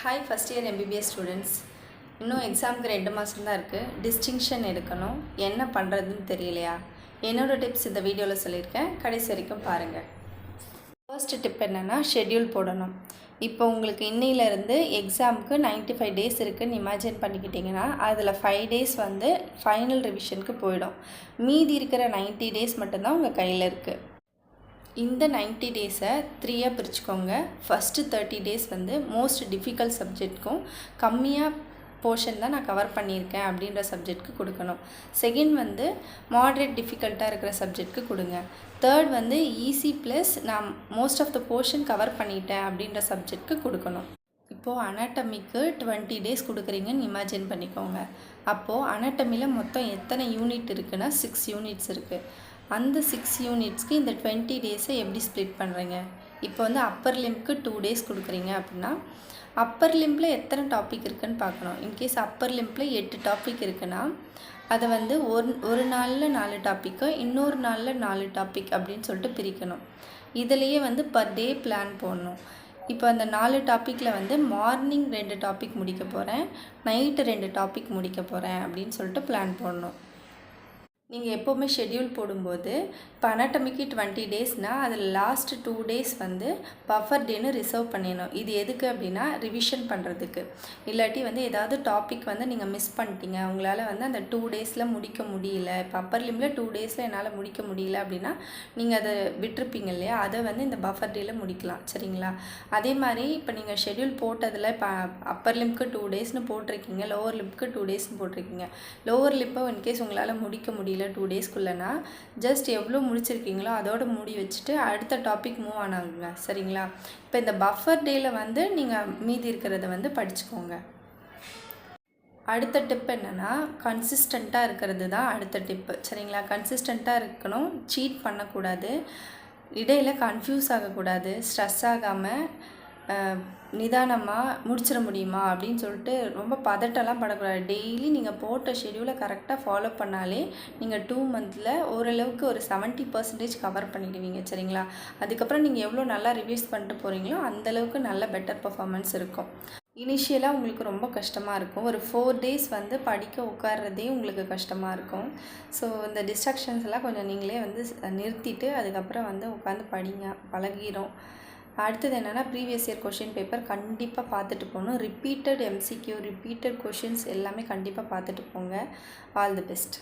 Hi first year MBBS students. இன்னும் எக்ஸாமுக்கு 2 மாதம் தான் இருக்குது. டிஸ்டிங்ஷன் எடுக்கணும். என்ன பண்ணுறதுன்னு தெரியலையா? என்னோடய டிப்ஸ் இந்த வீடியோவில் சொல்லியிருக்கேன். கடைசி வரைக்கும் பாருங்கள். ஃபர்ஸ்ட் டிப் என்னென்னா, ஷெட்யூல் போடணும். இப்போ உங்களுக்கு இன்னையிலேருந்து எக்ஸாமுக்கு 95 டேஸ் இருக்குதுன்னு இமேஜின் பண்ணிக்கிட்டிங்கன்னா, அதில் 5 டேஸ் வந்து ஃபைனல் ரிவிஷனுக்கு போயிடும். மீதி இருக்கிற 90 டேஸ் மட்டும்தான் உங்கள் கையில் இருக்குது. இந்த 90 டேஸை 3ஆக பிரிச்சுக்கோங்க. ஃபஸ்ட்டு 30 டேஸ் வந்து மோஸ்ட் டிஃபிகல்ட் சப்ஜெக்ட்க்கும் கம்மியாக போர்ஷன் தான் நான் கவர் பண்ணியிருக்கேன் அப்படின்ற சப்ஜெக்ட்க்கு கொடுக்கணும். செகண்ட் வந்து மாட்ரேட் டிஃபிகல்ட்டாக இருக்கிற சப்ஜெக்ட்க்கு கொடுங்க. தேர்ட் வந்து ஈஸி ப்ளஸ் நான் most of the portion cover பண்ணிட்டேன் அப்படின்ற சப்ஜெக்ட்க்கு கொடுக்கணும். இப்போது அனாட்டமிக்கு 20 டேஸ் கொடுக்குறீங்கன்னு இமேஜின் பண்ணிக்கோங்க. அப்போது அனாட்டமியில் மொத்தம் எத்தனை யூனிட் இருக்குன்னா 6 யூனிட்ஸ் இருக்குது. அந்த 6 யூனிட்ஸ்க்கு இந்த 20 டேஸை எப்படி ஸ்ப்ளிட் பண்ணுறீங்க? இப்போ வந்து அப்பர் லிம்ப்க்கு 2 டேஸ் கொடுக்குறீங்க அப்படின்னா, அப்பர் லிம்பில் எத்தனை டாபிக் இருக்குதுன்னு பார்க்கணும். இன்கேஸ் அப்பர் லிம்பில் 8 டாபிக் இருக்குன்னா, அதை வந்து ஒரு நாளில் 4 டாப்பிக்கு, இன்னொரு நாளில் 4 டாபிக் அப்படின்னு சொல்லிட்டு பிரிக்கணும். இதிலையே வந்து பர் டே பிளான் போடணும். இப்போ அந்த 4 டாப்பிக்கில் வந்து மார்னிங் 2 டாபிக் முடிக்க போகிறேன், நைட்டு 2 டாபிக் முடிக்க போகிறேன் அப்படின்னு சொல்லிட்டு பிளான் போடணும். நீங்கள் எப்போவுமே ஷெட்யூல் போடும்போது இப்போ அனாட்டமிக்கு 20 டேஸ்னால் அதில் லாஸ்ட் 2 டேஸ் வந்து பஃபர் டேன்னு ரிசர்வ் பண்ணிடணும். இது எதுக்கு அப்படின்னா ரிவிஷன் பண்ணுறதுக்கு. இல்லாட்டி வந்து ஏதாவது டாபிக் வந்து நீங்கள் மிஸ் பண்ணிட்டீங்க, உங்களால் வந்து அந்த 2 டேஸில் முடிக்க முடியல, இப்போ அப்பர் லிம்பில் 2 டேஸில் என்னால் முடிக்க முடியல அப்படின்னா நீங்கள் அதை விட்டுருப்பீங்க இல்லையா, அதை வந்து இந்த பஃபர் டேயில் முடிக்கலாம். சரிங்களா? அதே மாதிரி இப்போ நீங்கள் ஷெட்யூல் போட்டதில் இப்போ அப்பர் லிம்ப்க்கு 2 டேஸ்னு போட்டிருக்கீங்க, லோவர் லிம்ப்க்கு 2 டேஸ்னு போட்டிருக்கீங்க. லோவர் லிப்பை இன்கேஸ் உங்களால் முடிக்க முடியல 2 டேஸ்க்குள்ளனா ஜஸ்ட் எவ்வளோ முடிச்சிருக்கீங்களோ அதோட மூடி வச்சுட்டு அடுத்த டாபிக் மூவ் ஆனாங்க. சரிங்களா? இப்போ இந்த பஃபர் டேயில் வந்து நீங்கள் மீதி இருக்கிறத வந்து படிச்சுக்கோங்க. அடுத்த டிப் என்னென்னா, கன்சிஸ்டண்ட்டாக இருக்கிறது தான் அடுத்த டிப்பு. சரிங்களா? கன்சிஸ்டண்ட்டாக இருக்கணும், சீட் பண்ணக்கூடாது, இடையில் கன்ஃபியூஸ் ஆகக்கூடாது, ஸ்ட்ரெஸ் ஆகாமல் நிதானமாக முடிச்சிட முடியுமா அப்படின்னு சொல்லிட்டு ரொம்ப பதட்டம்லாம் படக்கூடாது. டெய்லி நீங்கள் போட்ட ஷெட்யூலை கரெக்டாக ஃபாலோ பண்ணாலே நீங்கள் 2 மந்தில் ஓரளவுக்கு ஒரு 70% கவர் பண்ணிடுவீங்க. சரிங்களா? அதுக்கப்புறம் நீங்கள் எவ்வளோ நல்லா ரிவைஸ் பண்ணிட்டு போகிறீங்களோ அந்தளவுக்கு நல்ல பெட்டர் பர்ஃபார்மன்ஸ் இருக்கும். இனிஷியலாக உங்களுக்கு ரொம்ப கஷ்டமாக இருக்கும். ஒரு 4 டேஸ் வந்து படிக்க உட்கார்றதே உங்களுக்கு கஷ்டமாக இருக்கும். ஸோ இந்த டிஸ்ட்ராக்ஷன்ஸ் எல்லாம் கொஞ்சம் நீங்களே வந்து நிறுத்திட்டு அதுக்கப்புறம் வந்து உட்காந்து படிங்க, பழகிடும். அடுத்தது என்னென்னா, ப்ரீவியஸ் இயர் கொஷின் பேப்பர் கண்டிப்பாக பார்த்துட்டு போகணும். ரிப்பீட்டட் எம்சிக்யூ, ரிப்பீட்டட் கொஷின்ஸ் எல்லாமே கண்டிப்பாக பார்த்துட்டு போங்க. All the best.